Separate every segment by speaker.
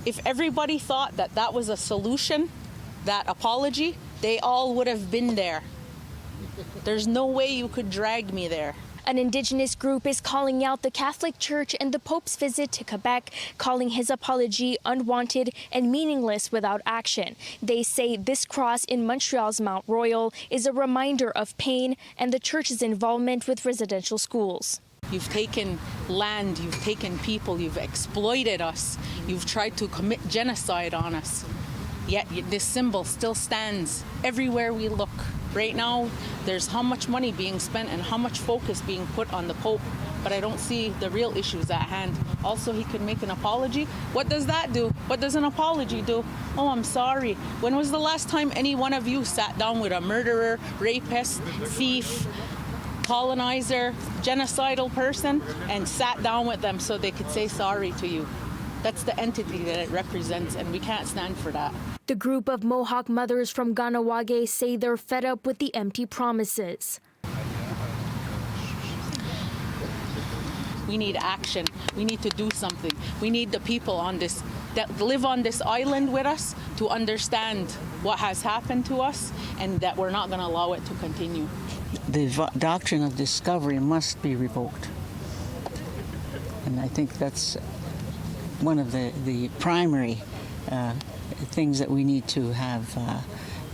Speaker 1: If everybody thought that that was a solution, that apology, they all would have been there. There's no way you could drag me there.
Speaker 2: An Indigenous group is calling out the Catholic Church and the Pope's visit to Quebec, calling his apology unwanted and meaningless without action. They say this cross in Montreal's Mount Royal is a reminder of pain and the Church's involvement with residential schools.
Speaker 1: You've taken land, you've taken people, you've exploited us, you've tried to commit genocide on us. Yet this symbol still stands everywhere we look. Right now, there's how much money being spent and how much focus being put on the Pope, but I don't see the real issues at hand. Also, he could make an apology. What does that do? What does an apology do? Oh, I'm sorry. When was the last time any one of you sat down with a murderer, rapist, thief, colonizer, genocidal person and sat down with them so they could say sorry to you? That's the entity that it represents, and we can't stand for that.
Speaker 2: The group of Mohawk mothers from Ganawage say they're fed up with the empty promises.
Speaker 1: We need action. We need to do something. We need the people on this that live on this island with us to understand what has happened to us and that we're not going to allow it to continue.
Speaker 3: The doctrine of discovery must be revoked. And I think that's one of the primary things that we need to have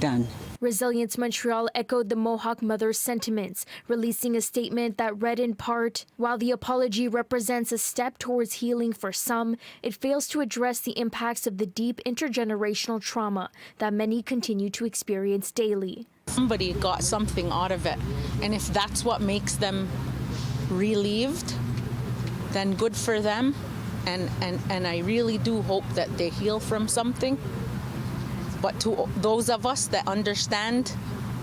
Speaker 3: done.
Speaker 2: Resilience Montreal echoed the Mohawk Mother's sentiments, releasing a statement that read in part, "While the apology represents a step towards healing for some, it fails to address the impacts of the deep intergenerational trauma that many continue to experience daily."
Speaker 1: Somebody got something out of it, and if that's what makes them relieved, then good for them. And I really do hope that they heal from something. But to those of us that understand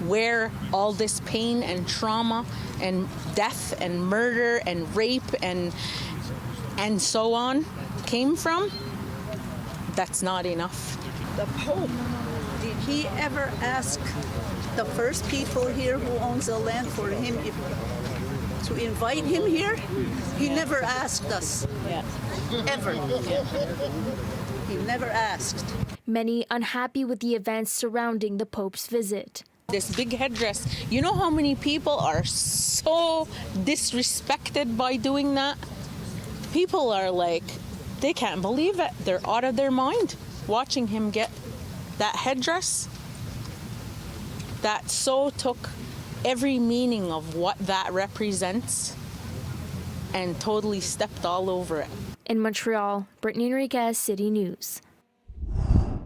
Speaker 1: where all this pain and trauma and death and murder and rape and so on came from, that's not enough.
Speaker 4: The Pope, did he ever ask the first people here who owns the land for him to invite him here? He never asked us.
Speaker 1: Yeah.
Speaker 4: Ever. Yeah. He never asked.
Speaker 2: Many unhappy with the events surrounding the Pope's visit.
Speaker 1: This big headdress, you know how many people are so disrespected by doing that? People are like, they can't believe it. They're out of their mind watching him get that headdress. That so took every meaning of what that represents and totally stepped all over it.
Speaker 2: In Montreal, Brittany Henriques, City News.